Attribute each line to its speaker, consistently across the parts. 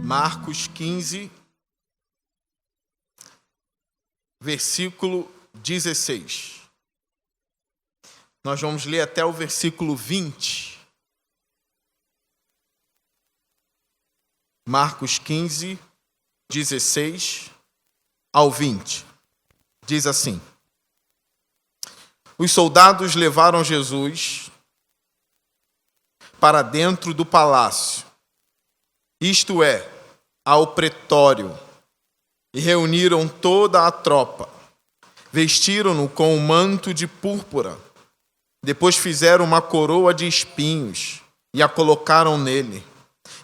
Speaker 1: Marcos 15, versículo 16. Nós vamos ler até o versículo 20. Marcos 15, 16 ao 20. Diz assim: Os soldados levaram Jesus para dentro do palácio, isto é, ao pretório, e reuniram toda a tropa. Vestiram-no com um manto de púrpura. Depois fizeram uma coroa de espinhos e a colocaram nele.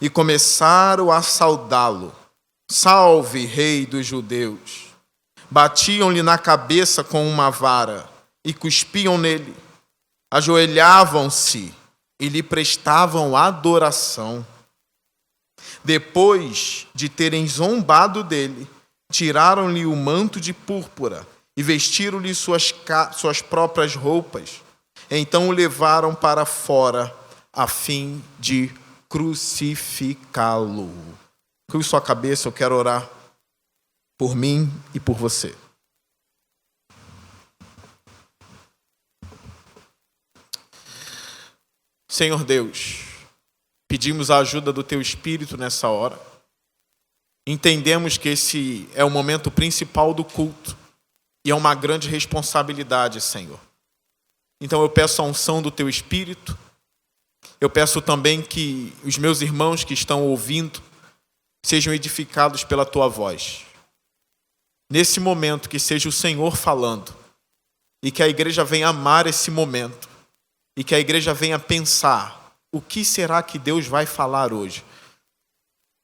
Speaker 1: E começaram a saudá-lo. Salve, rei dos judeus! Batiam-lhe na cabeça com uma vara e cuspiam nele. Ajoelhavam-se e lhe prestavam adoração. Depois de terem zombado dele, tiraram-lhe o manto de púrpura e vestiram-lhe suas próprias roupas. Então o levaram para fora a fim de crucificá-lo. Curve sua cabeça, eu quero orar por mim e por você. Senhor Deus, pedimos a ajuda do Teu Espírito nessa hora. Entendemos que esse é o momento principal do culto e é uma grande responsabilidade, Senhor. Então eu peço a unção do Teu Espírito. Eu peço também que os meus irmãos que estão ouvindo sejam edificados pela Tua voz. Nesse momento, que seja o Senhor falando e que a igreja venha amar esse momento e que a igreja venha pensar: o que será que Deus vai falar hoje?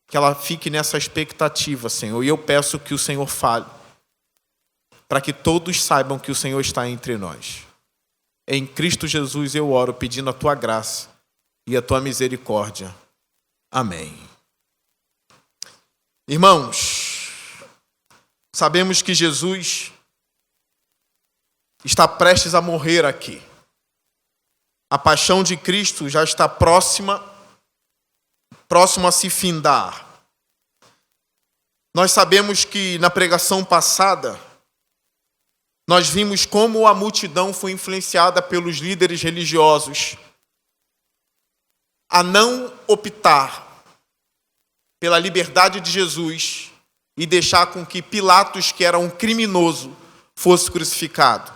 Speaker 1: Que ela fique nessa expectativa, Senhor. E eu peço que o Senhor fale, para que todos saibam que o Senhor está entre nós. Em Cristo Jesus eu oro, pedindo a Tua graça e a Tua misericórdia. Amém. Irmãos, sabemos que Jesus está prestes a morrer aqui. A paixão de Cristo já está próximo a se findar. Nós sabemos que na pregação passada, nós vimos como a multidão foi influenciada pelos líderes religiosos a não optar pela liberdade de Jesus e deixar com que Pilatos, que era um criminoso, fosse crucificado.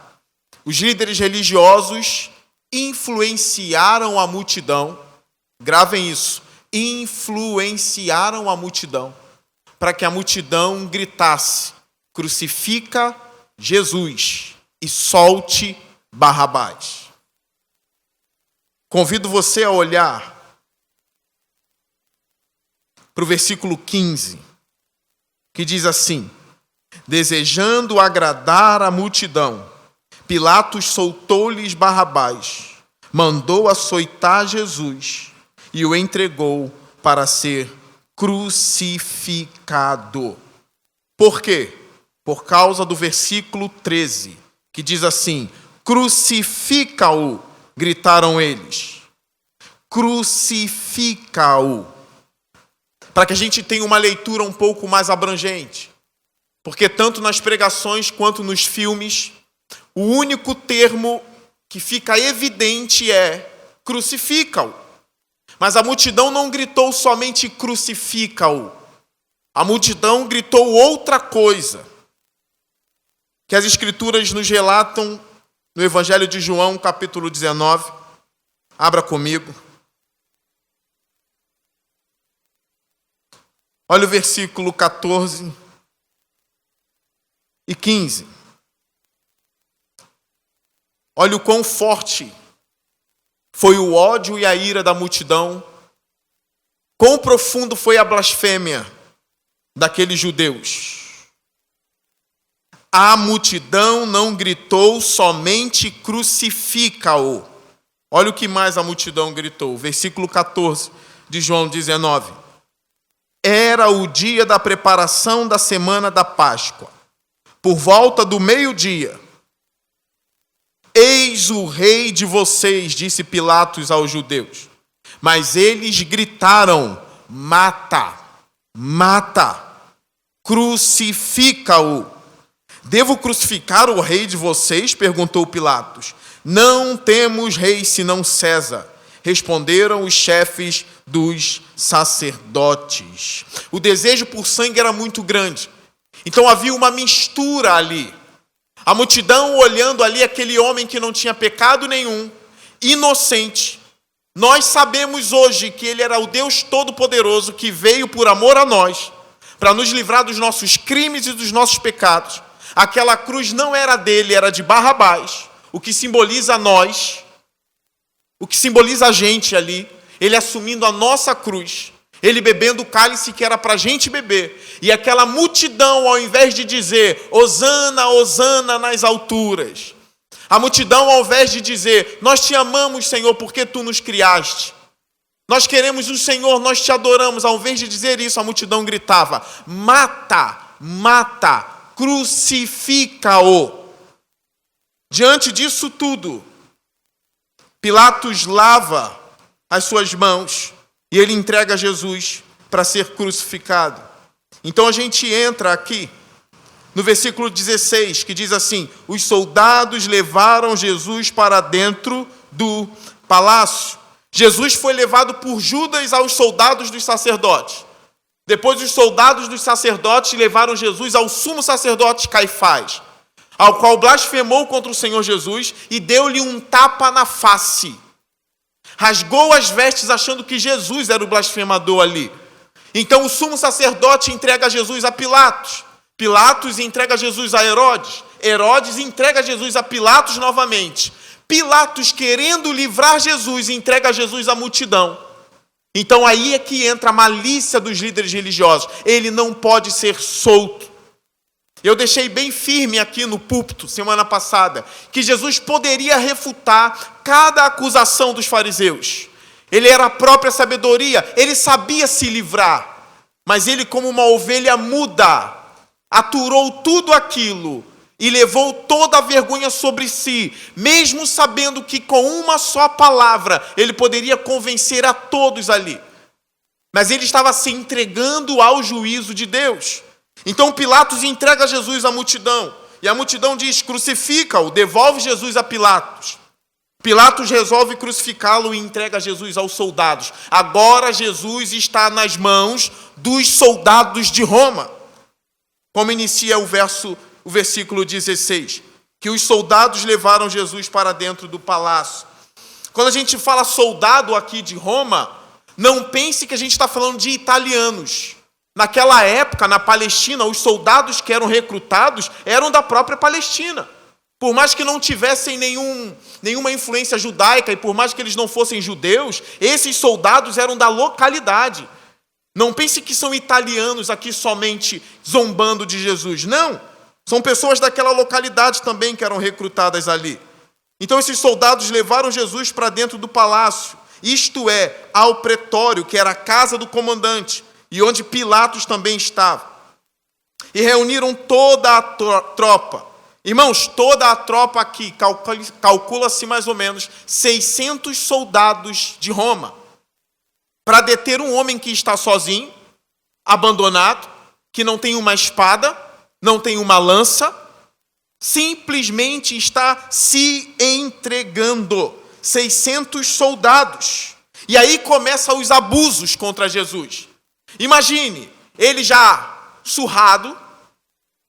Speaker 1: Os líderes religiosos influenciaram a multidão, gravem isso, influenciaram a multidão, para que a multidão gritasse: crucifica Jesus e solte Barrabás. Convido você a olhar para o versículo 15, que diz assim: desejando agradar a multidão, Pilatos soltou-lhes Barrabás, mandou açoitar Jesus e o entregou para ser crucificado. Por quê? Por causa do versículo 13, que diz assim: crucifica-o, gritaram eles. Crucifica-o. Para que a gente tenha uma leitura um pouco mais abrangente. Porque tanto nas pregações quanto nos filmes, o único termo que fica evidente é crucifica-o. Mas a multidão não gritou somente crucifica-o. A multidão gritou outra coisa, que as Escrituras nos relatam no Evangelho de João, capítulo 19. Abra comigo. Olha o versículo 14 e 15. Olha o quão forte foi o ódio e a ira da multidão. Quão profundo foi a blasfêmia daqueles judeus. A multidão não gritou somente crucifica-o. Olha o que mais a multidão gritou. Versículo 14 de João 19. Era o dia da preparação da semana da Páscoa. Por volta do meio-dia, Eis o rei de vocês, disse Pilatos aos judeus. Mas eles gritaram: mata, mata, crucifica-o. Devo crucificar o rei de vocês? Perguntou Pilatos. Não temos rei senão César, responderam os chefes dos sacerdotes. O desejo por sangue era muito grande. Então havia uma mistura ali. A multidão olhando ali aquele homem que não tinha pecado nenhum, inocente. Nós sabemos hoje que ele era o Deus Todo-Poderoso que veio por amor a nós, para nos livrar dos nossos crimes e dos nossos pecados. Aquela cruz não era dele, era de Barrabás, o que simboliza nós, o que simboliza a gente ali, ele assumindo a nossa cruz, ele bebendo o cálice que era para a gente beber, e aquela multidão, ao invés de dizer, Hosana, Hosana nas alturas, a multidão, ao invés de dizer, nós te amamos, Senhor, porque tu nos criaste, nós queremos o Senhor, nós te adoramos, ao invés de dizer isso, a multidão gritava, mata, mata, crucifica-o. Diante disso tudo, Pilatos lava as suas mãos e ele entrega Jesus para ser crucificado. Então a gente entra aqui no versículo 16, que diz assim: os soldados levaram Jesus para dentro do palácio. Jesus foi levado por Judas aos soldados dos sacerdotes. Depois os soldados dos sacerdotes levaram Jesus ao sumo sacerdote Caifás, ao qual blasfemou contra o Senhor Jesus e deu-lhe um tapa na face. Rasgou as vestes achando que Jesus era o blasfemador ali. Então o sumo sacerdote entrega Jesus a Pilatos. Pilatos entrega Jesus a Herodes. Herodes entrega Jesus a Pilatos novamente. Pilatos, querendo livrar Jesus, entrega Jesus à multidão. Então aí é que entra a malícia dos líderes religiosos. Ele não pode ser solto. Eu deixei bem firme aqui no púlpito, semana passada, que Jesus poderia refutar cada acusação dos fariseus. Ele era a própria sabedoria, ele sabia se livrar. Mas ele, como uma ovelha muda, aturou tudo aquilo e levou toda a vergonha sobre si, mesmo sabendo que com uma só palavra ele poderia convencer a todos ali. Mas ele estava se entregando ao juízo de Deus. Então Pilatos entrega Jesus à multidão, e a multidão diz, crucifica-o, devolve Jesus a Pilatos. Pilatos resolve crucificá-lo e entrega Jesus aos soldados. Agora Jesus está nas mãos dos soldados de Roma. Como inicia o versículo 16, que os soldados levaram Jesus para dentro do palácio. Quando a gente fala soldado aqui de Roma, não pense que a gente está falando de italianos. Naquela época, na Palestina, os soldados que eram recrutados eram da própria Palestina. Por mais que não tivessem nenhuma influência judaica e por mais que eles não fossem judeus, esses soldados eram da localidade. Não pense que são italianos aqui somente zombando de Jesus. Não, são pessoas daquela localidade também que eram recrutadas ali. Então esses soldados levaram Jesus para dentro do palácio, isto é, ao pretório, que era a casa do comandante, e onde Pilatos também estava. E reuniram toda a tropa. Irmãos, toda a tropa aqui, calcula-se mais ou menos 600 soldados de Roma, para deter um homem que está sozinho, abandonado, que não tem uma espada, não tem uma lança, simplesmente está se entregando. 600 soldados. E aí começam os abusos contra Jesus. Imagine, ele já surrado,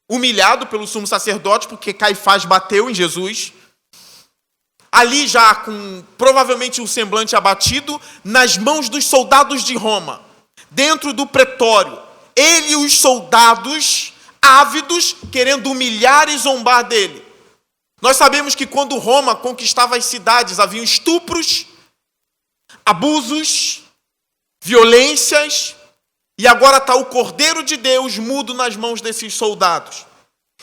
Speaker 1: humilhado pelo sumo sacerdote, porque Caifás bateu em Jesus, ali já com provavelmente um semblante abatido, nas mãos dos soldados de Roma, dentro do pretório, ele e os soldados ávidos, querendo humilhar e zombar dele. Nós sabemos que quando Roma conquistava as cidades, haviam estupros, abusos, violências, e agora está o Cordeiro de Deus mudo nas mãos desses soldados.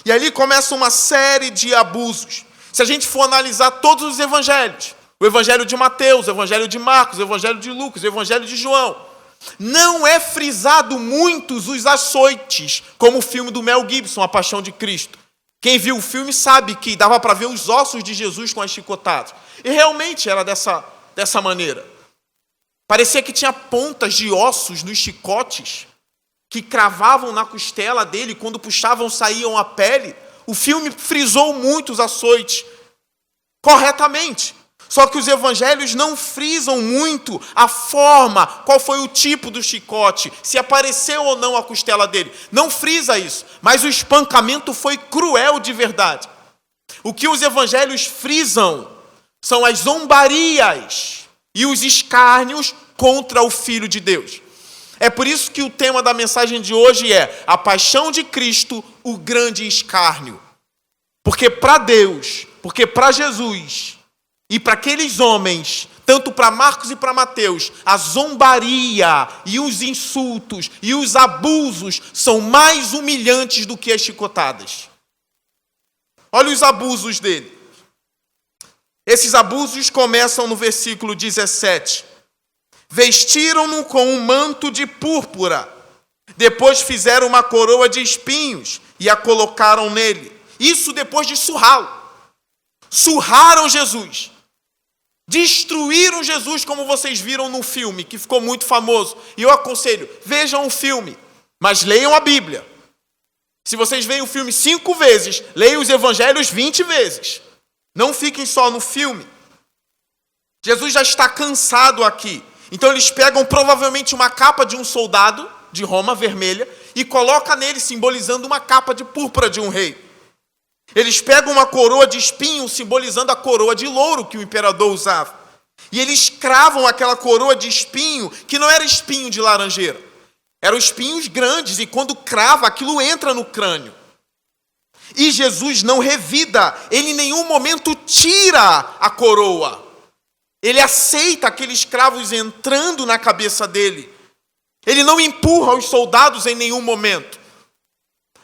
Speaker 1: E ali começa uma série de abusos. Se a gente for analisar todos os evangelhos, o evangelho de Mateus, o evangelho de Marcos, o evangelho de Lucas, o evangelho de João, não é frisado muitos os açoites, como o filme do Mel Gibson, A Paixão de Cristo. Quem viu o filme sabe que dava para ver os ossos de Jesus com as chicotadas. E realmente era dessa maneira. Parecia que tinha pontas de ossos nos chicotes que cravavam na costela dele, quando puxavam, saíam a pele. O filme frisou muito os açoites, corretamente. Só que os evangelhos não frisam muito a forma, qual foi o tipo do chicote, se apareceu ou não a costela dele. Não frisa isso, mas o espancamento foi cruel de verdade. O que os evangelhos frisam são as zombarias e os escárnios contra o Filho de Deus. É por isso que o tema da mensagem de hoje é a paixão de Cristo, o grande escárnio. Porque para Deus, porque para Jesus e para aqueles homens, tanto para Marcos e para Mateus, a zombaria e os insultos e os abusos são mais humilhantes do que as chicotadas. Olha os abusos dele. Esses abusos começam no versículo 17. Vestiram-no com um manto de púrpura. Depois fizeram uma coroa de espinhos e a colocaram nele. Isso depois de surrá-lo. Surraram Jesus. Destruíram Jesus, como vocês viram no filme, que ficou muito famoso. E eu aconselho, vejam o filme, mas leiam a Bíblia. Se vocês veem o filme 5 vezes, leiam os evangelhos 20 vezes. Não fiquem só no filme. Jesus já está cansado aqui. Então eles pegam provavelmente uma capa de um soldado de Roma, vermelha, e colocam nele, simbolizando uma capa de púrpura de um rei. Eles pegam uma coroa de espinho, simbolizando a coroa de louro que o imperador usava. E eles cravam aquela coroa de espinho, que não era espinho de laranjeira. Eram espinhos grandes, e quando crava, aquilo entra no crânio. E Jesus não revida, ele em nenhum momento tira a coroa. Ele aceita aqueles cravos entrando na cabeça dele. Ele não empurra os soldados em nenhum momento.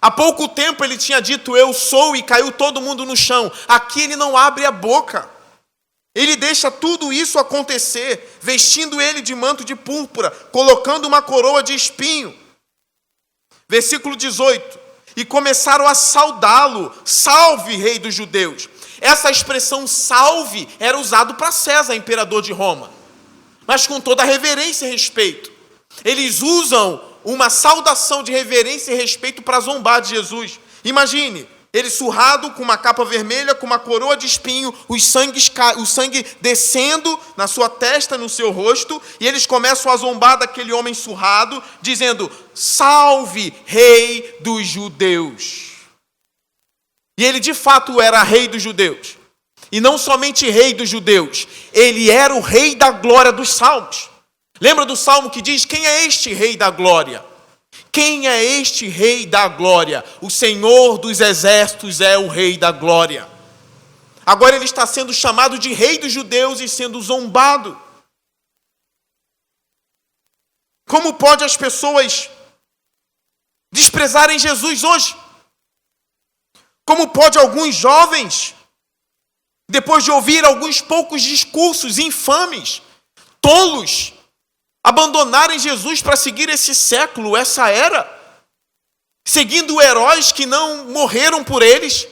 Speaker 1: Há pouco tempo ele tinha dito, eu sou, e caiu todo mundo no chão. Aqui ele não abre a boca. Ele deixa tudo isso acontecer, vestindo ele de manto de púrpura, colocando uma coroa de espinho. Versículo 18. E começaram a saudá-lo, salve, rei dos judeus. Essa expressão salve era usado para César, imperador de Roma. Mas com toda reverência e respeito. Eles usam uma saudação de reverência e respeito para zombar de Jesus. Imagine, ele surrado com uma capa vermelha, com uma coroa de espinho, o sangue descendo na sua testa, no seu rosto, e eles começam a zombar daquele homem surrado, dizendo, salve, rei dos judeus. E ele de fato era rei dos judeus. E não somente rei dos judeus, ele era o rei da glória dos salmos. Lembra do salmo que diz, quem é este rei da glória? Quem é este rei da glória? O Senhor dos exércitos é o rei da glória. Agora ele está sendo chamado de rei dos judeus e sendo zombado. Como pode as pessoas desprezarem Jesus hoje? Como pode alguns jovens, depois de ouvir alguns poucos discursos infames, tolos, abandonarem Jesus para seguir esse século, essa era, seguindo heróis que não morreram por eles,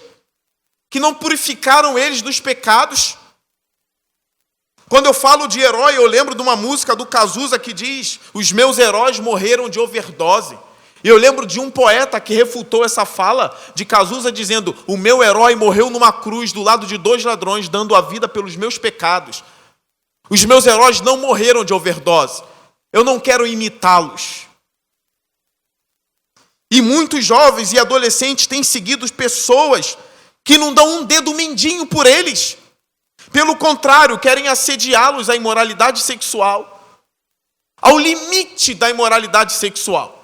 Speaker 1: que não purificaram eles dos pecados? Quando eu falo de herói, eu lembro de uma música do Cazuza que diz, os meus heróis morreram de overdose. E eu lembro de um poeta que refutou essa fala de Cazuza dizendo, o meu herói morreu numa cruz do lado de 2 ladrões, dando a vida pelos meus pecados. Os meus heróis não morreram de overdose. Eu não quero imitá-los. E muitos jovens e adolescentes têm seguido pessoas que não dão um dedo mindinho por eles. Pelo contrário, querem assediá-los à imoralidade sexual, ao limite da imoralidade sexual.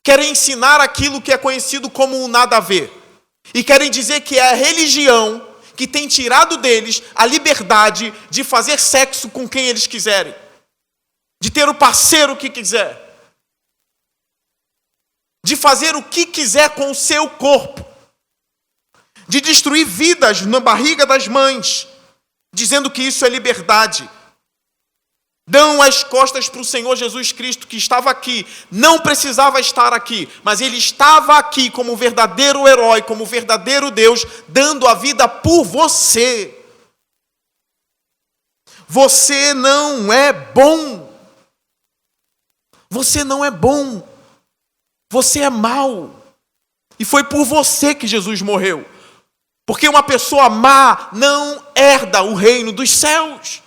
Speaker 1: Querem ensinar aquilo que é conhecido como um nada a ver. E querem dizer que é a religião que tem tirado deles a liberdade de fazer sexo com quem eles quiserem. De ter o parceiro que quiser. De fazer o que quiser com o seu corpo. De destruir vidas na barriga das mães. Dizendo que isso é liberdade. dão as costas para o Senhor Jesus Cristo, que estava aqui, não precisava estar aqui, mas ele estava aqui como verdadeiro herói, como verdadeiro Deus, dando a vida por você. Você não é bom. Você não é bom. Você é mau. E foi por você que Jesus morreu. Porque uma pessoa má não herda o reino dos céus.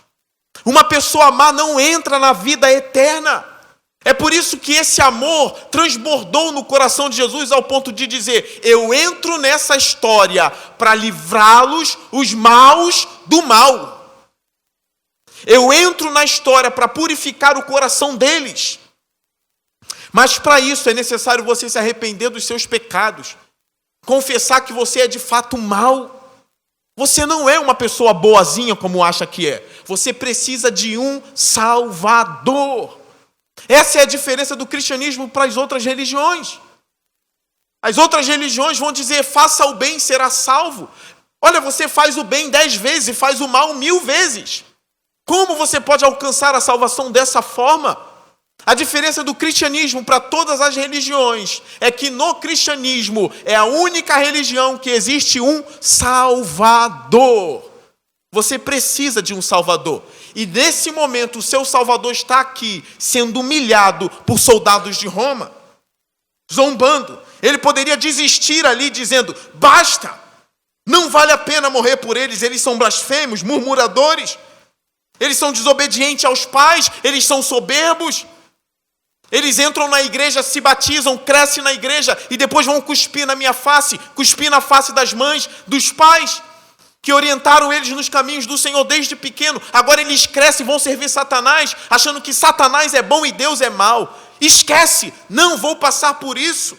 Speaker 1: Uma pessoa má não entra na vida eterna. É por isso que esse amor transbordou no coração de Jesus ao ponto de dizer: eu entro nessa história para livrá-los, os maus, do mal. Eu entro na história para purificar o coração deles. Mas para isso é necessário você se arrepender dos seus pecados. Confessar que você é de fato mau. Você não é uma pessoa boazinha como acha que é. Você precisa de um Salvador. Essa é a diferença do cristianismo para as outras religiões. As outras religiões vão dizer: faça o bem e será salvo. Olha, você faz o bem 10 vezes e faz o mal 1000 vezes. Como você pode alcançar a salvação dessa forma? A diferença do cristianismo para todas as religiões é que no cristianismo é a única religião que existe um Salvador. Você precisa de um Salvador. E nesse momento o seu Salvador está aqui, sendo humilhado por soldados de Roma, zombando. Ele poderia desistir ali dizendo: basta, não vale a pena morrer por eles, eles são blasfemos, murmuradores, eles são desobedientes aos pais, eles são soberbos. Eles entram na igreja, se batizam, crescem na igreja e depois vão cuspir na minha face, cuspir na face das mães, dos pais, que orientaram eles nos caminhos do Senhor desde pequeno. Agora eles crescem e vão servir Satanás, achando que Satanás é bom e Deus é mau. Esquece, não vou passar por isso.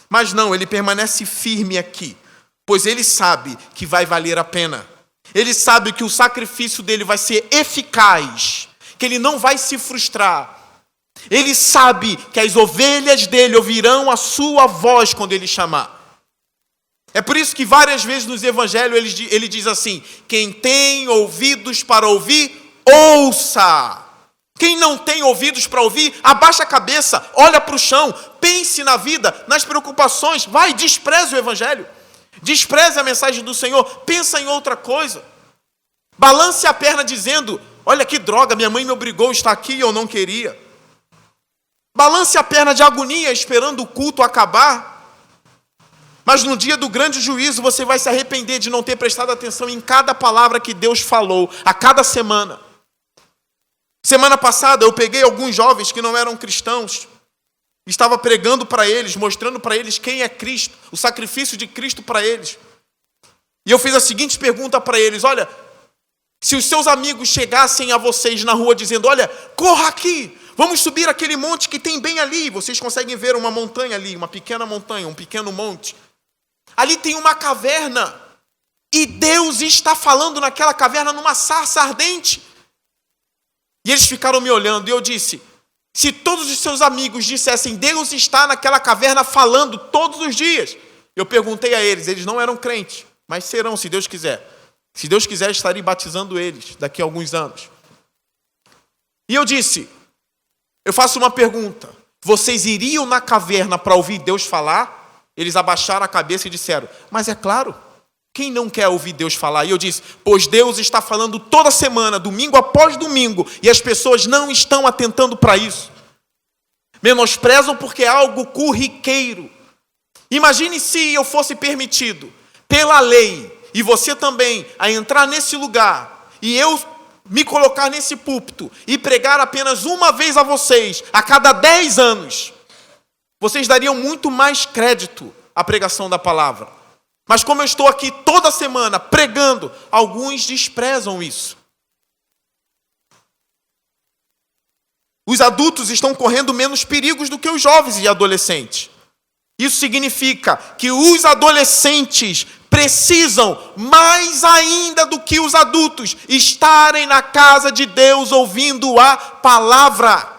Speaker 1: Mas não, ele permanece firme aqui, pois ele sabe que vai valer a pena. Ele sabe que o sacrifício dele vai ser eficaz, que ele não vai se frustrar. Ele sabe que as ovelhas dele ouvirão a sua voz quando ele chamar. É por isso que várias vezes nos evangelhos ele diz assim: quem tem ouvidos para ouvir, ouça. Quem não tem ouvidos para ouvir, abaixa a cabeça, olha para o chão, pense na vida, nas preocupações, vai, despreze o evangelho. Despreze a mensagem do Senhor, pensa em outra coisa. Balance a perna dizendo: olha que droga, minha mãe me obrigou a estar aqui e eu não queria. Balance a perna de agonia esperando o culto acabar. Mas no dia do grande juízo você vai se arrepender de não ter prestado atenção em cada palavra que Deus falou a cada semana. Semana passada eu peguei alguns jovens que não eram cristãos. Estava pregando para eles, mostrando para eles quem é Cristo, o sacrifício de Cristo para eles. E eu fiz a seguinte pergunta para eles: olha, se os seus amigos chegassem a vocês na rua dizendo: olha, corra aqui, vamos subir aquele monte que tem bem ali. Vocês conseguem ver uma montanha ali, uma pequena montanha, um pequeno monte. Ali tem uma caverna. E Deus está falando naquela caverna numa sarça ardente. E eles ficaram me olhando e eu disse: se todos os seus amigos dissessem: Deus está naquela caverna falando todos os dias. Eu perguntei a eles, eles não eram crentes, mas serão, se Deus quiser. Se Deus quiser, estarei batizando eles daqui a alguns anos. E eu disse, eu faço uma pergunta: vocês iriam na caverna para ouvir Deus falar? Eles abaixaram a cabeça e disseram: mas é claro, quem não quer ouvir Deus falar? E eu disse: pois Deus está falando toda semana, domingo após domingo, e as pessoas não estão atentando para isso. Menosprezam porque é algo corriqueiro. Imagine se eu fosse permitido, pela lei, e você também, a entrar nesse lugar, e eu me colocar nesse púlpito e pregar apenas uma vez a vocês, a cada 10 anos, vocês dariam muito mais crédito à pregação da palavra. Mas como eu estou aqui toda semana pregando, alguns desprezam isso. Os adultos estão correndo menos perigos do que os jovens e adolescentes. Isso significa que os adolescentes precisam, mais ainda do que os adultos, estarem na casa de Deus ouvindo a palavra.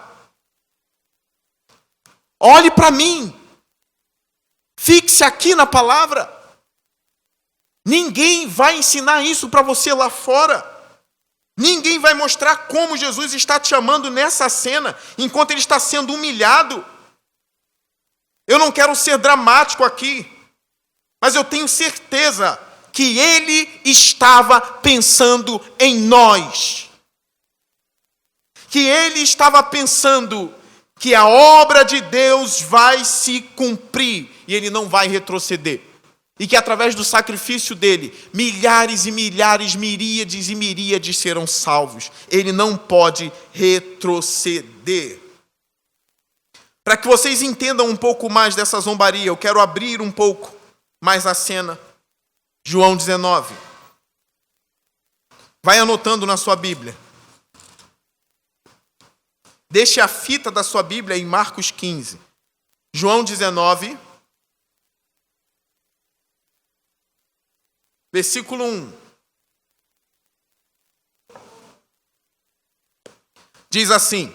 Speaker 1: Olhe para mim. Fixe aqui na palavra. Ninguém vai ensinar isso para você lá fora. Ninguém vai mostrar como Jesus está te amando nessa cena, enquanto ele está sendo humilhado. Eu não quero ser dramático aqui, mas eu tenho certeza que ele estava pensando em nós. Que ele estava pensando que a obra de Deus vai se cumprir e ele não vai retroceder. E que através do sacrifício dele, milhares e milhares, miríades e miríades serão salvos. Ele não pode retroceder. Para que vocês entendam um pouco mais dessa zombaria, eu quero abrir um pouco mais a cena. João 19. Vai anotando na sua Bíblia. Deixe a fita da sua Bíblia em Marcos 15. João 19. Versículo 1. Diz assim: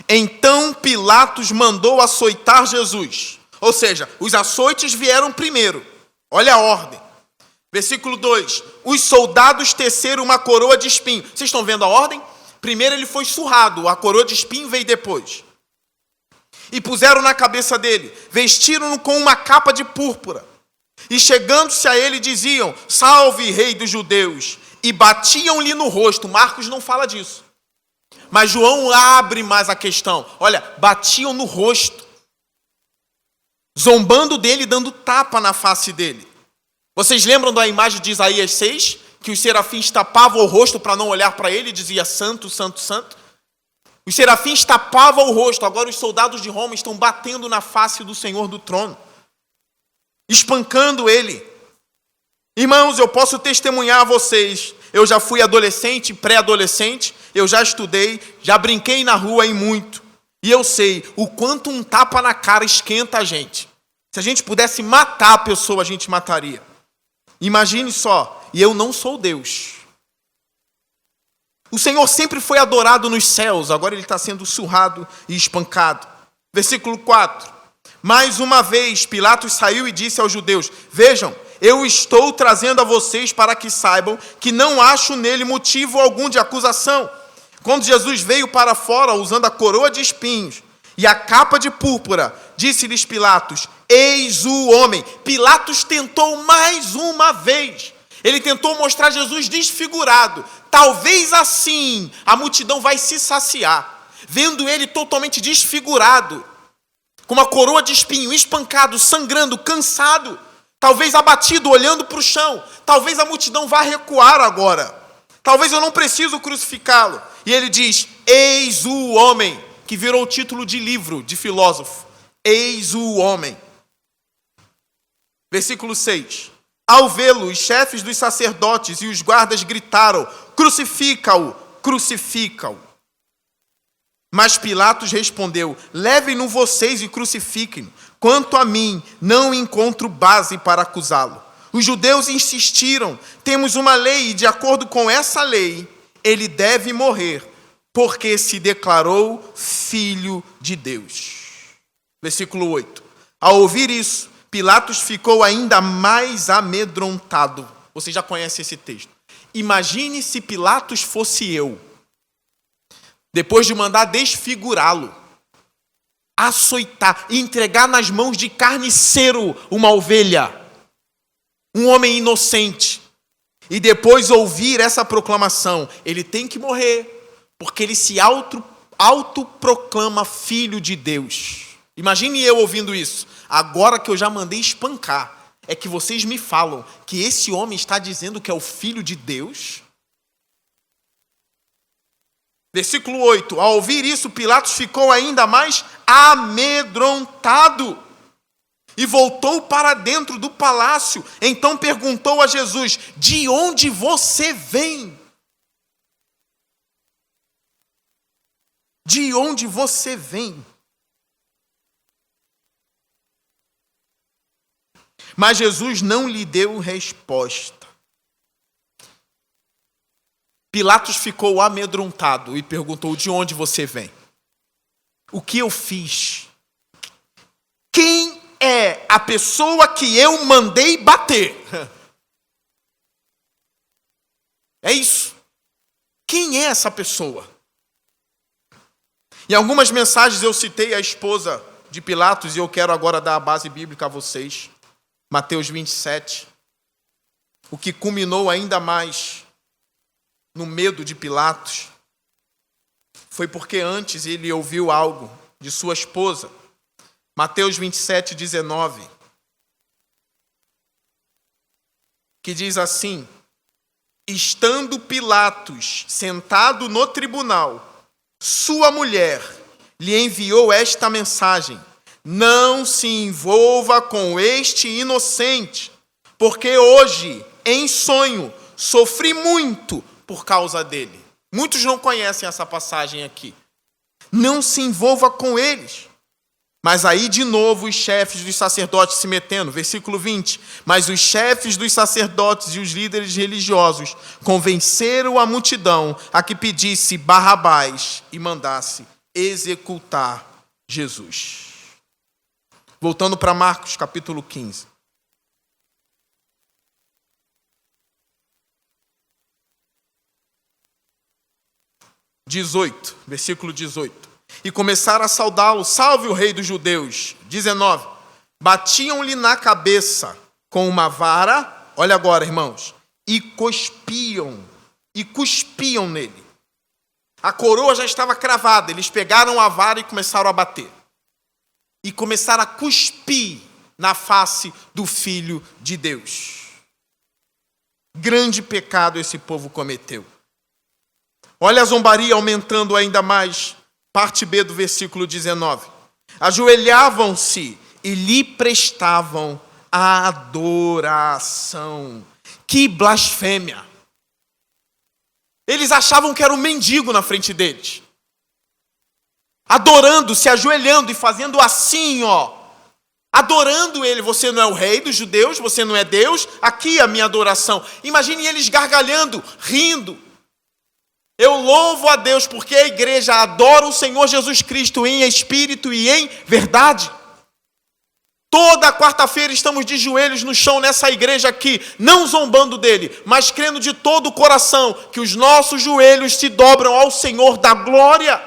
Speaker 1: Então Pilatos mandou açoitar Jesus. Ou seja, os açoites vieram primeiro. Olha a ordem. Versículo 2. Os soldados teceram uma coroa de espinho. Vocês estão vendo a ordem? Primeiro ele foi surrado, a coroa de espinho veio depois. E puseram na cabeça dele, vestiram-no com uma capa de púrpura. E chegando-se a ele diziam: Salve, rei dos judeus! E batiam-lhe no rosto. Marcos não fala disso. Mas João abre mais a questão. Olha, batiam no rosto. Zombando dele, dando tapa na face dele. Vocês lembram da imagem de Isaías 6? Que os serafins tapavam o rosto para não olhar para ele e dizia: Santo, Santo, Santo. Os serafins tapavam o rosto. Agora os soldados de Roma estão batendo na face do Senhor do trono, espancando ele. Irmãos, eu posso testemunhar a vocês. Eu já fui adolescente, pré-adolescente. Eu já estudei, já brinquei na rua e muito. E eu sei o quanto um tapa na cara esquenta a gente. Se a gente pudesse matar a pessoa, a gente mataria. Imagine só. E eu não sou Deus. O Senhor sempre foi adorado nos céus. Agora ele está sendo surrado e espancado. Versículo 4. Mais uma vez, Pilatos saiu e disse aos judeus: Vejam, eu estou trazendo a vocês para que saibam que não acho nele motivo algum de acusação. Quando Jesus veio para fora, usando a coroa de espinhos e a capa de púrpura, disse-lhes Pilatos: Eis o homem. Pilatos tentou mais uma vez. Ele tentou mostrar Jesus desfigurado. Talvez assim a multidão vai se saciar, vendo ele totalmente desfigurado, com uma coroa de espinho, espancado, sangrando, cansado, talvez abatido, olhando para o chão. Talvez a multidão vá recuar agora. Talvez eu não preciso crucificá-lo. E ele diz: Eis o homem, que virou o título de livro de filósofo. Eis o homem. Versículo 6. Ao vê-lo, os chefes dos sacerdotes e os guardas gritaram: Crucifica-o, crucifica-o. Mas Pilatos respondeu: Levem-no vocês e crucifiquem-no. Quanto a mim, não encontro base para acusá-lo. Os judeus insistiram: Temos uma lei e, de acordo com essa lei, ele deve morrer, porque se declarou filho de Deus. Versículo 8. Ao ouvir isso, Pilatos ficou ainda mais amedrontado. Você já conhece esse texto. Imagine se Pilatos fosse eu. Depois de mandar desfigurá-lo, açoitar e entregar nas mãos de carniceiro uma ovelha, um homem inocente, e depois ouvir essa proclamação: ele tem que morrer, porque ele se autoproclama filho de Deus. Imagine eu ouvindo isso. Agora que eu já mandei espancar, é que vocês me falam que esse homem está dizendo que é o filho de Deus? Versículo 8. Ao ouvir isso, Pilatos ficou ainda mais amedrontado e voltou para dentro do palácio. Então perguntou a Jesus: De onde você vem? De onde você vem? Mas Jesus não lhe deu resposta. Pilatos ficou amedrontado e perguntou: De onde você vem? O que eu fiz? Quem é a pessoa que eu mandei bater? É isso. essa pessoa? Em algumas mensagens eu citei a esposa de Pilatos e eu quero agora dar a base bíblica a vocês. Mateus 27. O que culminou ainda mais no medo de Pilatos foi porque antes ele ouviu algo de sua esposa. Mateus 27, 19. Que diz assim: estando Pilatos sentado no tribunal, sua mulher lhe enviou esta mensagem: não se envolva com este inocente, porque hoje, em sonho, sofri muito por causa dele. Muitos não conhecem essa passagem aqui. Não se envolva com eles. Mas aí, de novo, os chefes dos sacerdotes se metendo. Versículo 20. Mas os chefes dos sacerdotes e os líderes religiosos convenceram a multidão a que pedisse Barrabás e mandasse executar Jesus. Voltando para Marcos, capítulo 15. Versículo 18. E começaram a saudá-lo: salve o rei dos judeus. 19. Batiam-lhe na cabeça com uma vara, olha agora, irmãos, e cuspiam nele. A coroa já estava cravada, eles pegaram a vara e começaram a bater. E começaram a cuspir na face do Filho de Deus. Grande pecado esse povo cometeu. Olha a zombaria aumentando ainda mais. Parte B do versículo 19. Ajoelhavam-se e lhe prestavam adoração. Que blasfêmia! Eles achavam que era um mendigo na frente deles. Adorando, se ajoelhando e fazendo assim, ó. Adorando ele. Você não é o rei dos judeus, você não é Deus. Aqui a minha adoração. Imagine eles gargalhando, rindo. Eu louvo a Deus porque a igreja adora o Senhor Jesus Cristo em espírito e em verdade. Toda quarta-feira estamos de joelhos no chão nessa igreja aqui, não zombando dele, mas crendo de todo o coração que os nossos joelhos se dobram ao Senhor da glória.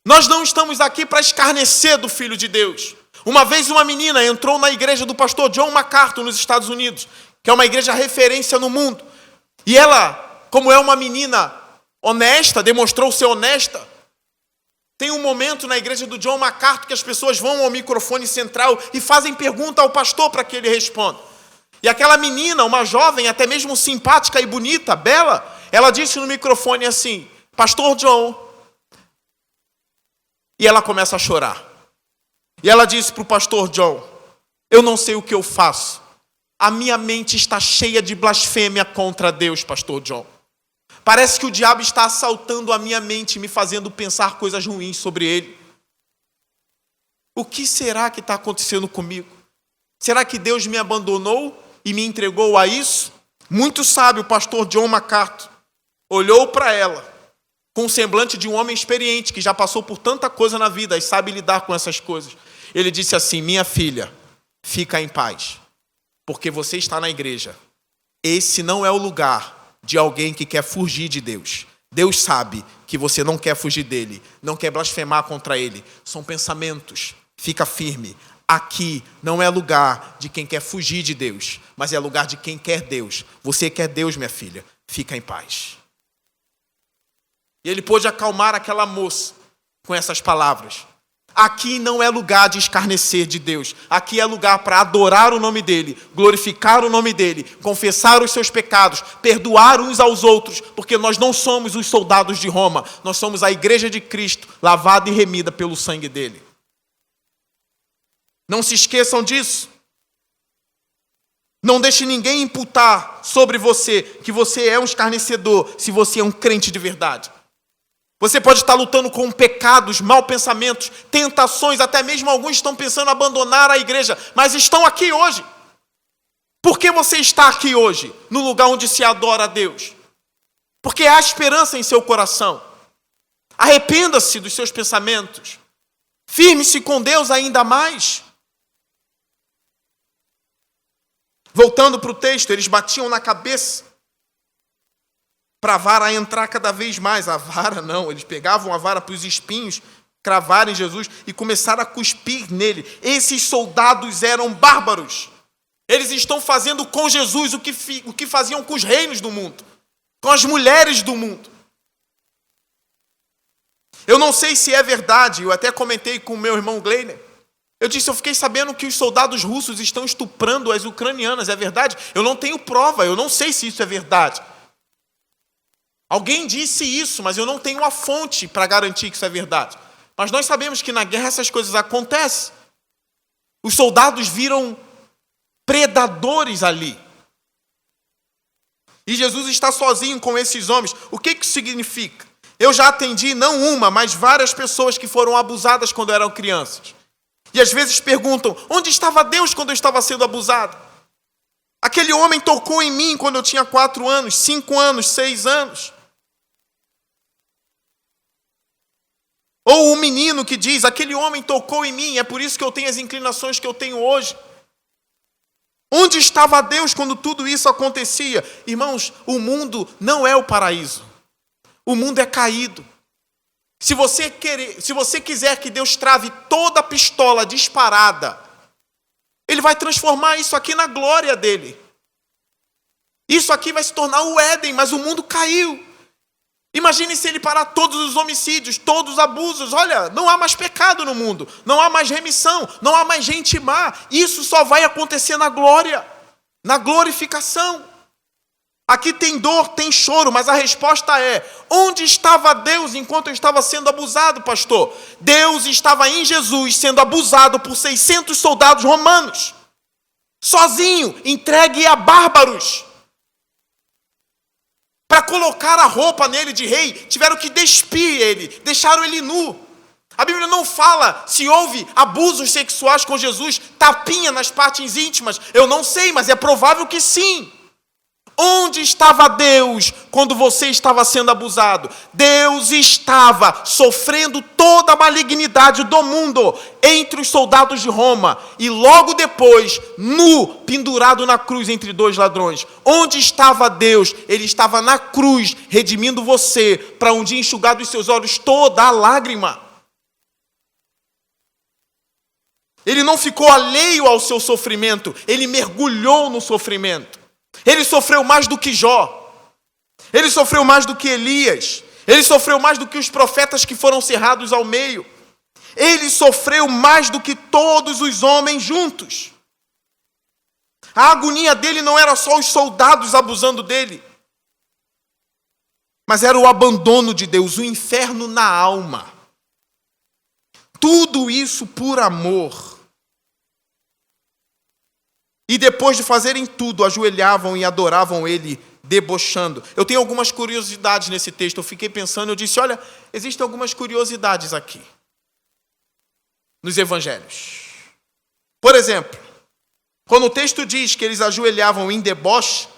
Speaker 1: Nós não estamos aqui para escarnecer do Filho de Deus. Uma vez uma menina entrou na igreja do pastor John MacArthur nos Estados Unidos, que é uma igreja referência no mundo. E ela, como é uma menina honesta, demonstrou ser honesta. Tem um momento na igreja do John MacArthur que as pessoas vão ao microfone central e fazem pergunta ao pastor para que ele responda. E aquela menina, uma jovem, até mesmo simpática e bonita, bela, ela disse no microfone assim: Pastor John. E ela começa a chorar. E ela disse para o pastor John: eu não sei o que eu faço. A minha mente está cheia de blasfêmia contra Deus, pastor John. Parece que o diabo está assaltando a minha mente, me fazendo pensar coisas ruins sobre ele. O que será que está acontecendo comigo? Será que Deus me abandonou e me entregou a isso? Muito sábio o pastor John MacArthur olhou para ela com o semblante de um homem experiente, que já passou por tanta coisa na vida e sabe lidar com essas coisas. Ele disse assim: minha filha, fica em paz, porque você está na igreja. Esse não é o lugar de alguém que quer fugir de Deus. Deus sabe que você não quer fugir dele, não quer blasfemar contra ele. São pensamentos. Fica firme. Aqui não é lugar de quem quer fugir de Deus, mas é lugar de quem quer Deus. Você quer Deus, minha filha? Fica em paz. E ele pôde acalmar aquela moça com essas palavras. Aqui não é lugar de escarnecer de Deus. Aqui é lugar para adorar o nome dele, glorificar o nome dele, confessar os seus pecados, perdoar uns aos outros, porque nós não somos os soldados de Roma, nós somos a igreja de Cristo, lavada e remida pelo sangue dele. Não se esqueçam disso. Não deixe ninguém imputar sobre você que você é um escarnecedor, se você é um crente de verdade. Você pode estar lutando com pecados, maus pensamentos, tentações, até mesmo alguns estão pensando em abandonar a igreja, mas estão aqui hoje. Por que você está aqui hoje, no lugar onde se adora a Deus? Porque há esperança em seu coração. Arrependa-se dos seus pensamentos. Firme-se com Deus ainda mais. Voltando para o texto, eles batiam na cabeça. para a vara entrar cada vez mais. A vara não, eles pegavam a vara para os espinhos cravarem Jesus e começaram a cuspir nele. Esses soldados eram bárbaros. Eles estão fazendo com Jesus o que faziam com os reinos do mundo, com as mulheres do mundo. Eu não sei se é verdade, eu até comentei com o meu irmão Gleiner. Eu fiquei sabendo que os soldados russos estão estuprando as ucranianas. É verdade? Eu não tenho prova, eu não sei se isso é verdade. Alguém disse isso, mas eu não tenho a fonte para garantir que isso é verdade. Mas nós sabemos que na guerra essas coisas acontecem. Os soldados viram predadores ali. E Jesus está sozinho com esses homens. O que isso significa? Eu já atendi não uma, mas várias pessoas que foram abusadas quando eram crianças. E às vezes perguntam, onde estava Deus quando eu estava sendo abusado? Aquele homem tocou em mim quando eu tinha 4 anos, 5 anos, 6 anos. Ou o menino que diz, aquele homem tocou em mim, é por isso que eu tenho as inclinações que eu tenho hoje. Onde estava Deus quando tudo isso acontecia? Irmãos, o mundo não é o paraíso. O mundo é caído. Se você quiser que Deus trave toda a pistola disparada, Ele vai transformar isso aqui na glória dele. Isso aqui vai se tornar o Éden, mas o mundo caiu. Imagine se Ele parar todos os homicídios, todos os abusos. Olha, não há mais pecado no mundo, não há mais remissão, não há mais gente má. Isso só vai acontecer na glória, na glorificação. Aqui tem dor, tem choro, mas a resposta é, onde estava Deus enquanto eu estava sendo abusado, pastor? Deus estava em Jesus sendo abusado por 600 soldados romanos, sozinho, entregue a bárbaros. Para colocar a roupa nele de rei, tiveram que despir ele, deixaram ele nu. A Bíblia não fala se houve abusos sexuais com Jesus, tapinha nas partes íntimas. Eu não sei, mas é provável que sim. Onde estava Deus quando você estava sendo abusado? Deus estava sofrendo toda a malignidade do mundo entre os soldados de Roma e logo depois, nu, pendurado na cruz entre 2 ladrões. Onde estava Deus? Ele estava na cruz, redimindo você para um dia enxugar dos seus olhos toda a lágrima. Ele não ficou alheio ao seu sofrimento, ele mergulhou no sofrimento. Ele sofreu mais do que Jó. Ele sofreu mais do que Elias. Ele sofreu mais do que os profetas que foram cerrados ao meio. Ele sofreu mais do que todos os homens juntos. A agonia dele não era só os soldados abusando dele, mas era o abandono de Deus, o inferno na alma. Tudo isso por amor. E depois de fazerem tudo, ajoelhavam e adoravam ele, debochando. Eu tenho algumas curiosidades nesse texto. Eu fiquei pensando, eu disse, olha, existem algumas curiosidades aqui, nos evangelhos. Por exemplo, quando o texto diz que eles ajoelhavam em deboche,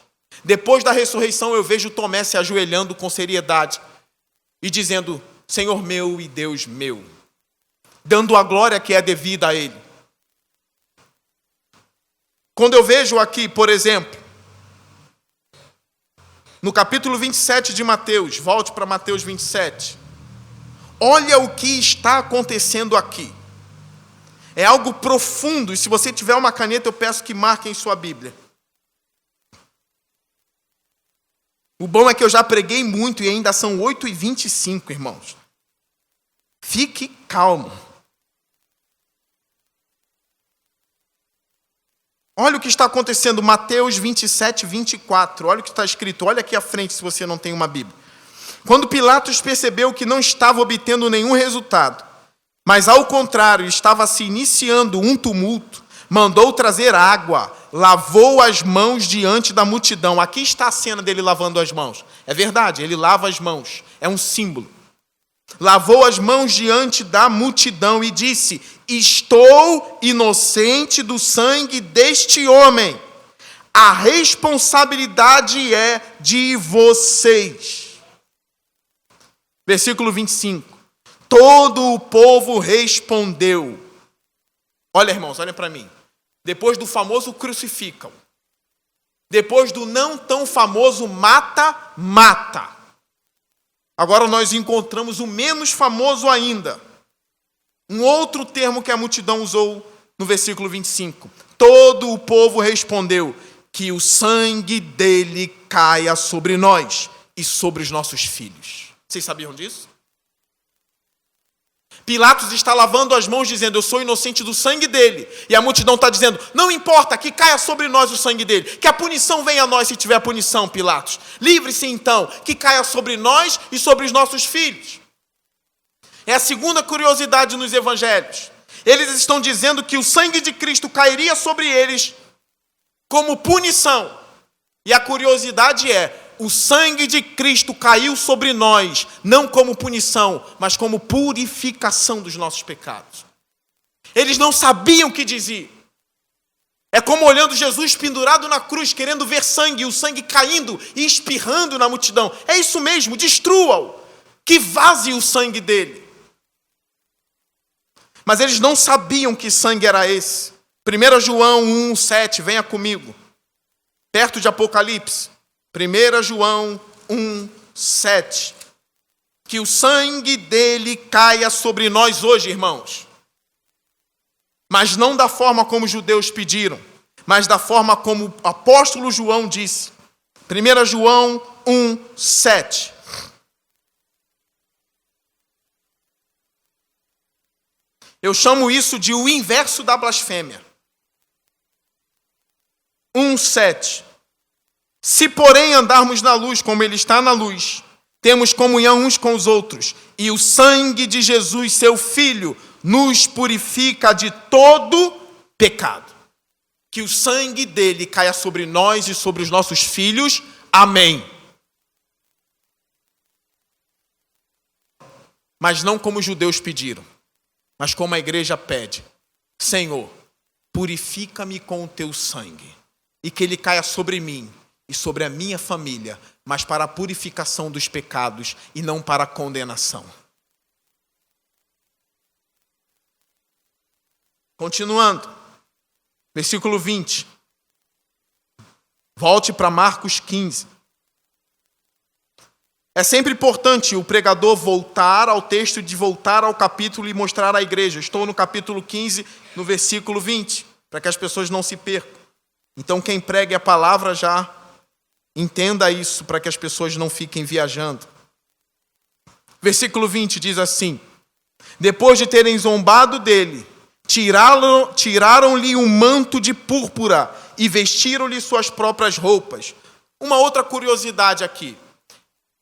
Speaker 1: depois da ressurreição eu vejo Tomé se ajoelhando com seriedade e dizendo, Senhor meu e Deus meu, dando a glória que é devida a ele. Quando eu vejo aqui, por exemplo, no capítulo 27 de Mateus, volte para Mateus 27. Olha o que está acontecendo aqui. É algo profundo, e se você tiver uma caneta, eu peço que marque em sua Bíblia. O bom é que eu já preguei muito e ainda são 8h25, irmãos. Fique calmo. Olha o que está acontecendo, Mateus 27, 24. Olha o que está escrito. Olha aqui à frente, se você não tem uma Bíblia. Quando Pilatos percebeu que não estava obtendo nenhum resultado, mas ao contrário, estava se iniciando um tumulto, mandou trazer água, lavou as mãos diante da multidão. Aqui está a cena dele lavando as mãos. É verdade, ele lava as mãos. É um símbolo. Lavou as mãos diante da multidão e disse, estou inocente do sangue deste homem. A responsabilidade é de vocês. Versículo 25. Todo o povo respondeu. Olha, irmãos, olhem para mim. Depois do famoso crucificam. Depois do não tão famoso mata, mata. Agora nós encontramos o menos famoso ainda. Um outro termo que a multidão usou no versículo 25. Todo o povo respondeu: que o sangue dele caia sobre nós e sobre os nossos filhos. Vocês sabiam disso? Pilatos está lavando as mãos dizendo: eu sou inocente do sangue dele. E a multidão está dizendo: não importa, que caia sobre nós o sangue dele. Que a punição venha a nós se tiver punição, Pilatos. Livre-se então, que caia sobre nós e sobre os nossos filhos. É a segunda curiosidade nos evangelhos. Eles estão dizendo que o sangue de Cristo cairia sobre eles como punição. E a curiosidade é: o sangue de Cristo caiu sobre nós, não como punição, mas como purificação dos nossos pecados. Eles não sabiam o que dizer. É como olhando Jesus pendurado na cruz, querendo ver sangue, e o sangue caindo e espirrando na multidão. É isso mesmo, destrua-o, que vaze o sangue dele. Mas eles não sabiam que sangue era esse. 1 João 1,7, venha comigo. Perto de Apocalipse. 1 João 1,7. Que o sangue dele caia sobre nós hoje, irmãos. Mas não da forma como os judeus pediram, mas da forma como o apóstolo João disse. 1 João 1,7. Eu chamo isso de o inverso da blasfêmia. 1,7. Se, porém, andarmos na luz, como ele está na luz, temos comunhão uns com os outros, e o sangue de Jesus, seu Filho, nos purifica de todo pecado. Que o sangue dele caia sobre nós e sobre os nossos filhos. Amém. Mas não como os judeus pediram, mas como a igreja pede: Senhor, purifica-me com o teu sangue, e que ele caia sobre mim e sobre a minha família, mas para a purificação dos pecados e não para a condenação. Continuando, versículo 20. Volte para Marcos 15. É sempre importante o pregador voltar ao texto, de voltar ao capítulo e mostrar à igreja. Estou no capítulo 15, no versículo 20, para que as pessoas não se percam. Então quem pregue a palavra já entenda isso, para que as pessoas não fiquem viajando. Versículo 20 diz assim: depois de terem zombado dele, tiraram-lhe um manto de púrpura e vestiram-lhe suas próprias roupas. Uma outra curiosidade aqui.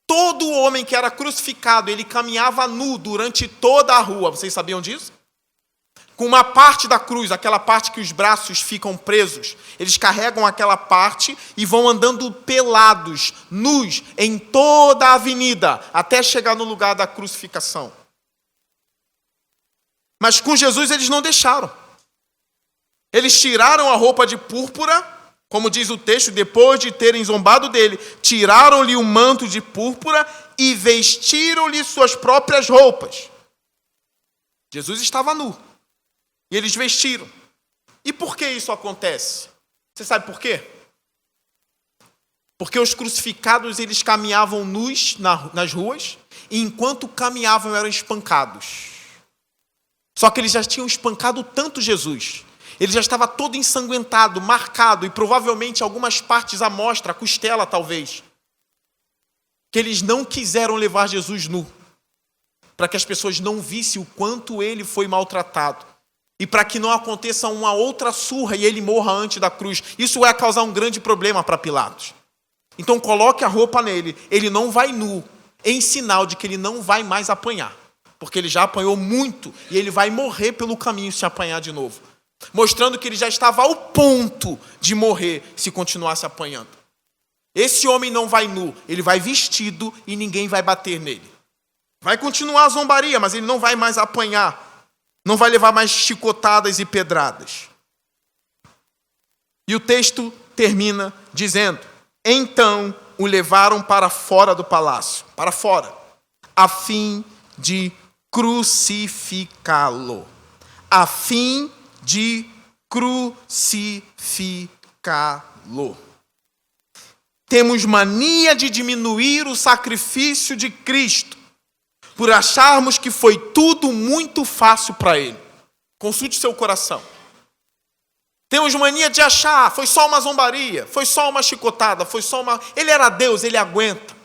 Speaker 1: Todo homem que era crucificado, ele caminhava nu durante toda a rua. Vocês sabiam disso? Com uma parte da cruz, aquela parte que os braços ficam presos, eles carregam aquela parte e vão andando pelados, nus, em toda a avenida, até chegar no lugar da crucificação. Mas com Jesus eles não deixaram. Eles tiraram a roupa de púrpura, como diz o texto, depois de terem zombado dele, tiraram-lhe o manto de púrpura e vestiram-lhe suas próprias roupas. Jesus estava nu. E eles vestiram. E por que isso acontece? Você sabe por quê? Porque os crucificados, eles caminhavam nus nas ruas, e enquanto caminhavam eram espancados. Só que eles já tinham espancado tanto Jesus. Ele já estava todo ensanguentado, marcado, e provavelmente algumas partes à mostra, a costela talvez, que eles não quiseram levar Jesus nu, para que as pessoas não vissem o quanto ele foi maltratado, e para que não aconteça uma outra surra e ele morra antes da cruz. Isso vai causar um grande problema para Pilatos. Então coloque a roupa nele, ele não vai nu, em sinal de que ele não vai mais apanhar, porque ele já apanhou muito, e ele vai morrer pelo caminho se apanhar de novo. Mostrando que ele já estava ao ponto de morrer se continuasse apanhando. Esse homem não vai nu, ele vai vestido e ninguém vai bater nele. Vai continuar a zombaria, mas ele não vai mais apanhar. Não vai levar mais chicotadas e pedradas. E o texto termina dizendo: então o levaram para fora do palácio, para fora, a fim de crucificá-lo. A fim de crucificá-lo. Temos mania de diminuir o sacrifício de Cristo por acharmos que foi tudo muito fácil para Ele. Consulte seu coração. Temos mania de achar, foi só uma zombaria, foi só uma chicotada, foi só uma... Ele era Deus, Ele aguenta.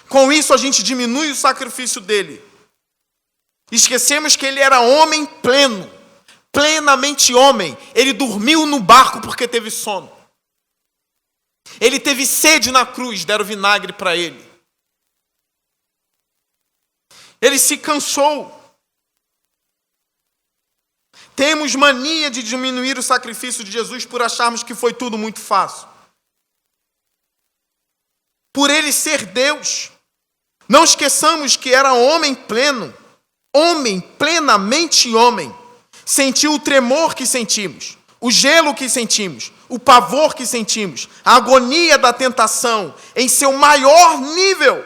Speaker 1: Com isso a gente diminui o sacrifício dele. Esquecemos que Ele era homem pleno, plenamente homem. Ele dormiu no barco porque teve sono. Ele teve sede na cruz, deram vinagre para ele. Ele se cansou. Temos mania de diminuir o sacrifício de Jesus por acharmos que foi tudo muito fácil. Por ele ser Deus. Não esqueçamos que era homem pleno, homem, plenamente homem. Sentiu o tremor que sentimos, o gelo que sentimos, o pavor que sentimos, a agonia da tentação em seu maior nível.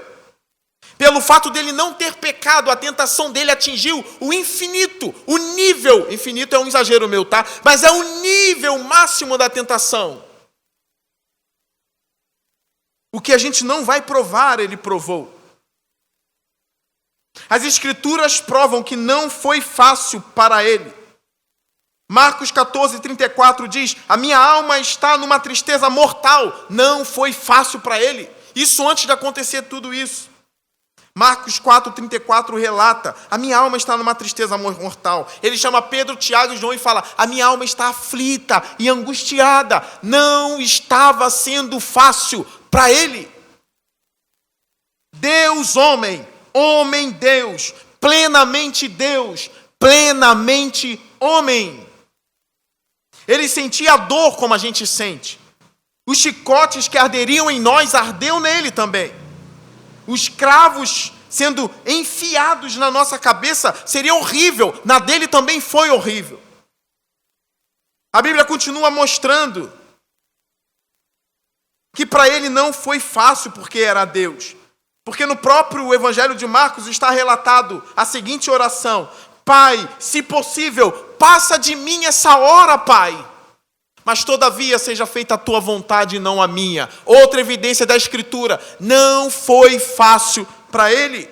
Speaker 1: Pelo fato dele não ter pecado, a tentação dele atingiu o infinito. O nível, infinito é um exagero meu, tá? Mas é o nível máximo da tentação. O que a gente não vai provar, ele provou. As Escrituras provam que não foi fácil para ele. Marcos 14:34 diz: a minha alma está numa tristeza mortal. Não foi fácil para ele. Isso antes de acontecer tudo isso. Marcos 4:34 relata: a minha alma está numa tristeza mortal. Ele chama Pedro, Tiago e João e fala: a minha alma está aflita e angustiada. Não estava sendo fácil para ele. Deus, homem, homem, Deus, plenamente homem. Ele sentia a dor como a gente sente. Os chicotes que arderiam em nós ardeu nele também. Os cravos sendo enfiados na nossa cabeça seria horrível. Na dele também foi horrível. A Bíblia continua mostrando que para ele não foi fácil porque era Deus. Porque no próprio Evangelho de Marcos está relatado a seguinte oração: Pai, se possível, passa de mim essa hora, Pai. Mas todavia seja feita a tua vontade e não a minha. Outra evidência da Escritura: não foi fácil para ele.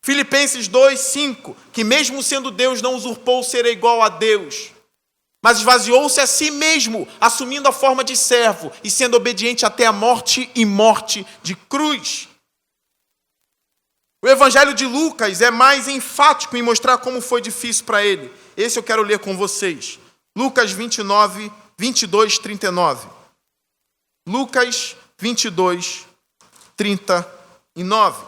Speaker 1: Filipenses 2:5, que mesmo sendo Deus não usurpou ser igual a Deus, mas esvaziou-se a si mesmo, assumindo a forma de servo e sendo obediente até a morte e morte de cruz. O Evangelho de Lucas é mais enfático em mostrar como foi difícil para ele. Esse eu quero ler com vocês. Lucas 22:39. Lucas 22:39.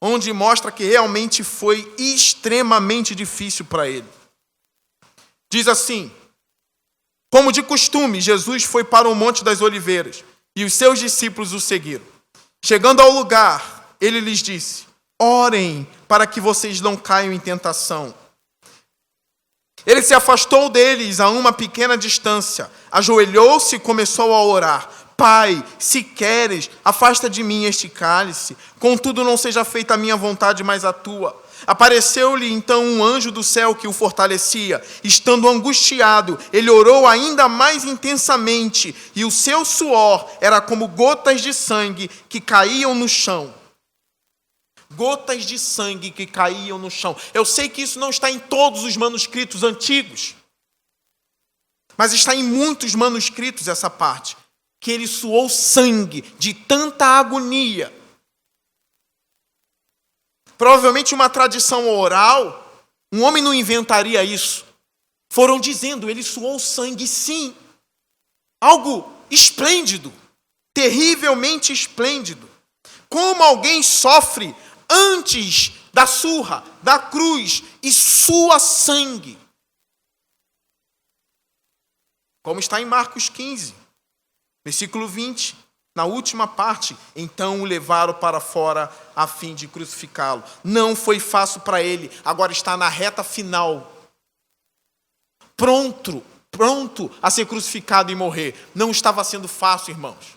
Speaker 1: Onde mostra que realmente foi extremamente difícil para ele. Diz assim: como de costume, Jesus foi para o Monte das Oliveiras e os seus discípulos o seguiram. Chegando ao lugar, ele lhes disse: orem para que vocês não caiam em tentação. Ele se afastou deles a uma pequena distância, ajoelhou-se e começou a orar: Pai, se queres, afasta de mim este cálice, contudo não seja feita a minha vontade, mas a tua. Apareceu-lhe então um anjo do céu que o fortalecia. Estando angustiado, ele orou ainda mais intensamente, e o seu suor era como gotas de sangue que caíam no chão. Gotas de sangue que caíam no chão. Eu sei que isso não está em todos os manuscritos antigos, mas está em muitos manuscritos essa parte, que ele suou sangue de tanta agonia. Provavelmente uma tradição oral, um homem não inventaria isso. Foram dizendo, ele suou sangue, sim. Algo esplêndido, terrivelmente esplêndido. Como alguém sofre antes da surra, da cruz, e sua sangue. Como está em Marcos 15, versículo 20, na última parte: então o levaram para fora a fim de crucificá-lo. Não foi fácil para ele, agora está na reta final. Pronto a ser crucificado e morrer. Não estava sendo fácil, irmãos.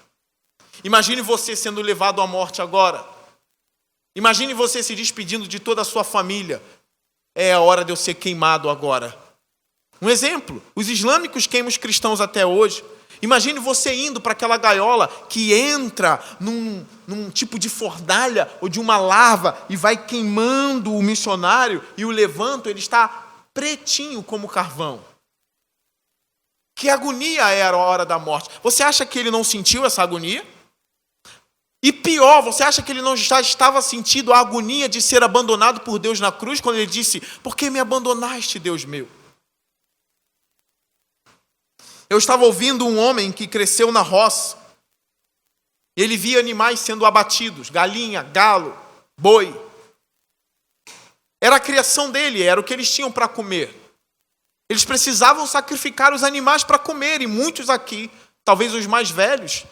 Speaker 1: Imagine você sendo levado à morte agora. Imagine você se despedindo de toda a sua família. É a hora de eu ser queimado agora. Um exemplo, os islâmicos queimam os cristãos até hoje. Imagine você indo para aquela gaiola que entra num tipo de fornalha ou de uma larva e vai queimando o missionário e o levantam, ele está pretinho como carvão. Que agonia era a hora da morte. Você acha que ele não sentiu essa agonia? E pior, você acha que ele não já estava sentindo a agonia de ser abandonado por Deus na cruz, quando ele disse: por que me abandonaste, Deus meu? Eu estava ouvindo um homem que cresceu na roça. Ele via animais sendo abatidos, galinha, galo, boi. Era a criação dele, era o que eles tinham para comer. Eles precisavam sacrificar os animais para comer, e muitos aqui, talvez os mais velhos.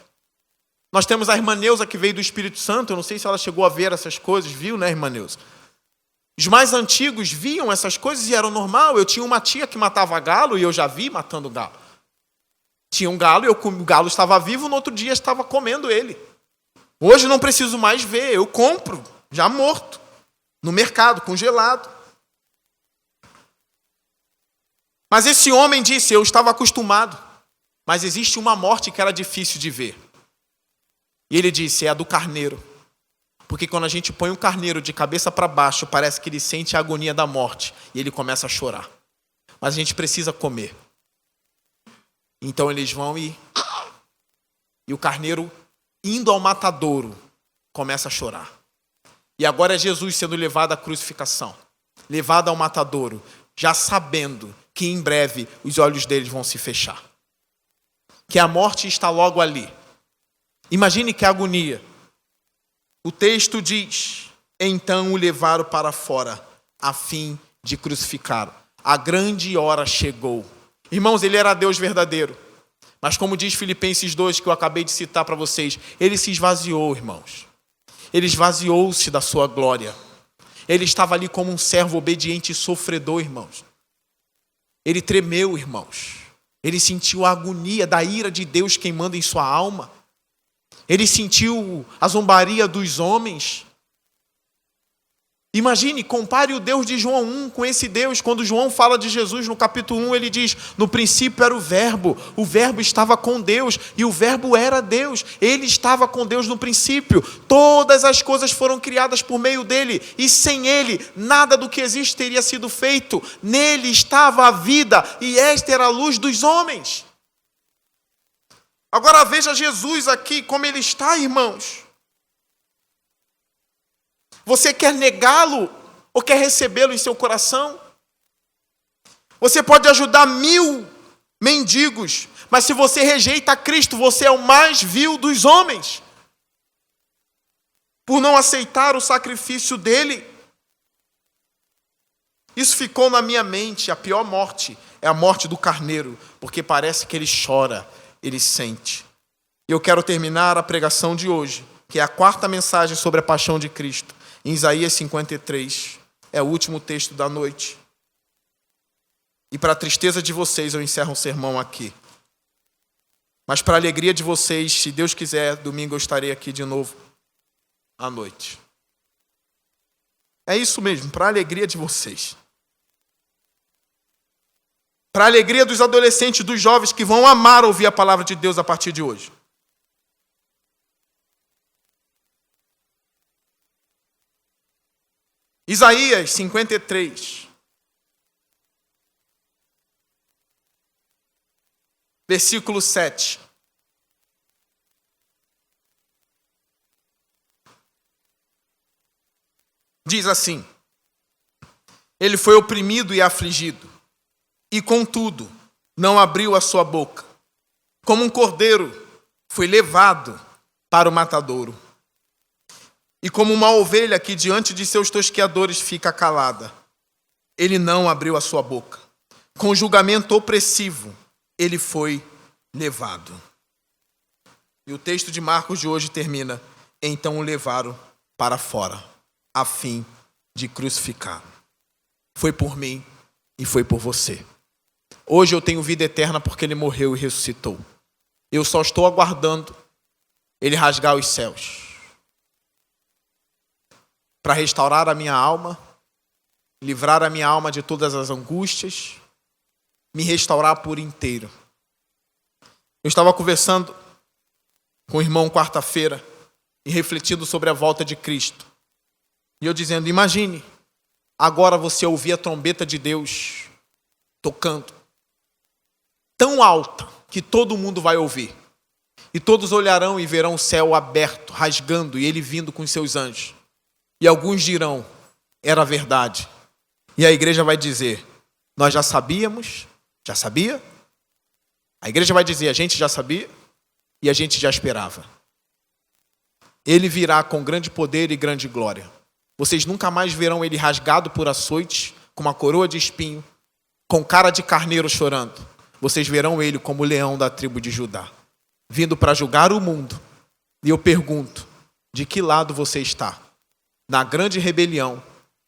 Speaker 1: Nós temos a irmã Neuza que veio do Espírito Santo, eu não sei se ela chegou a ver essas coisas, viu, né, irmã Neuza? Os mais antigos viam essas coisas e era normal. Eu tinha uma tia que matava galo e eu já vi matando galo. Tinha um galo, o galo estava vivo, no outro dia estava comendo ele. Hoje não preciso mais ver, eu compro, já morto, no mercado, congelado. Mas esse homem disse: eu estava acostumado, mas existe uma morte que era difícil de ver. E ele disse: é a do carneiro. Porque quando a gente põe um carneiro de cabeça para baixo, parece que ele sente a agonia da morte e ele começa a chorar. Mas a gente precisa comer. Então eles vão e o carneiro, indo ao matadouro, começa a chorar. E agora é Jesus sendo levado à crucificação, levado ao matadouro, já sabendo que em breve os olhos deles vão se fechar. Que a morte está logo ali. Imagine que agonia. O texto diz: então o levaram para fora, a fim de crucificá-lo. A grande hora chegou. Irmãos, ele era Deus verdadeiro. Mas como diz Filipenses 2, que eu acabei de citar para vocês, ele se esvaziou, irmãos. Ele esvaziou-se da sua glória. Ele estava ali como um servo obediente e sofredor, irmãos. Ele tremeu, irmãos. Ele sentiu a agonia da ira de Deus queimando em sua alma. Ele sentiu a zombaria dos homens. Imagine, compare o Deus de João 1 com esse Deus. Quando João fala de Jesus no capítulo 1, ele diz: no princípio era o Verbo estava com Deus e o Verbo era Deus. Ele estava com Deus no princípio. Todas as coisas foram criadas por meio dele e sem ele, nada do que existe teria sido feito. Nele estava a vida e esta era a luz dos homens. Agora veja Jesus aqui, como ele está, irmãos. Você quer negá-lo ou quer recebê-lo em seu coração? Você pode ajudar 1000 mendigos, mas se você rejeita Cristo, você é o mais vil dos homens. Por não aceitar o sacrifício dele. Isso ficou na minha mente. A pior morte é a morte do carneiro, porque parece que ele chora, ele sente. E eu quero terminar a pregação de hoje, que é a 4ª mensagem sobre a paixão de Cristo. Em Isaías 53, é o último texto da noite. E para a tristeza de vocês, eu encerro o sermão aqui. Mas para a alegria de vocês, se Deus quiser, domingo eu estarei aqui de novo, à noite. É isso mesmo, para a alegria de vocês. Para a alegria dos adolescentes, dos jovens que vão amar ouvir a palavra de Deus a partir de hoje. Isaías 53, versículo 7. Diz assim: ele foi oprimido e afligido, e contudo não abriu a sua boca. Como um cordeiro foi levado para o matadouro. E como uma ovelha que diante de seus tosqueadores fica calada, ele não abriu a sua boca. Com julgamento opressivo, ele foi levado. E o texto de Marcos de hoje termina: então o levaram para fora, a fim de crucificá-lo. Foi por mim e foi por você. Hoje eu tenho vida eterna porque ele morreu e ressuscitou. Eu só estou aguardando ele rasgar os céus para restaurar a minha alma, livrar a minha alma de todas as angústias, me restaurar por inteiro. Eu estava conversando com o irmão quarta-feira e refletindo sobre a volta de Cristo. E eu dizendo, imagine, agora você ouvir a trombeta de Deus tocando, tão alta que todo mundo vai ouvir. E todos olharão e verão o céu aberto, rasgando, e ele vindo com os seus anjos. E alguns dirão, era verdade. E a igreja vai dizer, nós já sabíamos, já sabia? A igreja vai dizer, a gente já sabia e a gente já esperava. Ele virá com grande poder e grande glória. Vocês nunca mais verão ele rasgado por açoites, com uma coroa de espinho, com cara de carneiro chorando. Vocês verão ele como o leão da tribo de Judá, vindo para julgar o mundo. E eu pergunto, de que lado você está? Na grande rebelião?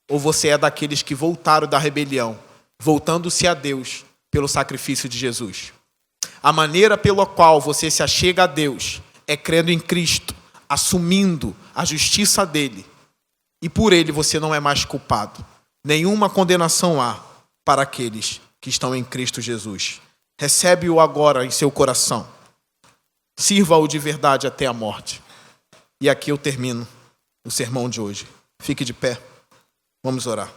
Speaker 1: Ou você é daqueles que voltaram da rebelião, voltando-se a Deus pelo sacrifício de Jesus? A maneira pela qual você se achega a Deus é crendo em Cristo, assumindo a justiça dele. E por ele você não é mais culpado. Nenhuma condenação há para aqueles que estão em Cristo Jesus. Recebe-o agora em seu coração. Sirva-o de verdade até a morte. E aqui eu termino o sermão de hoje. Fique de pé. Vamos orar.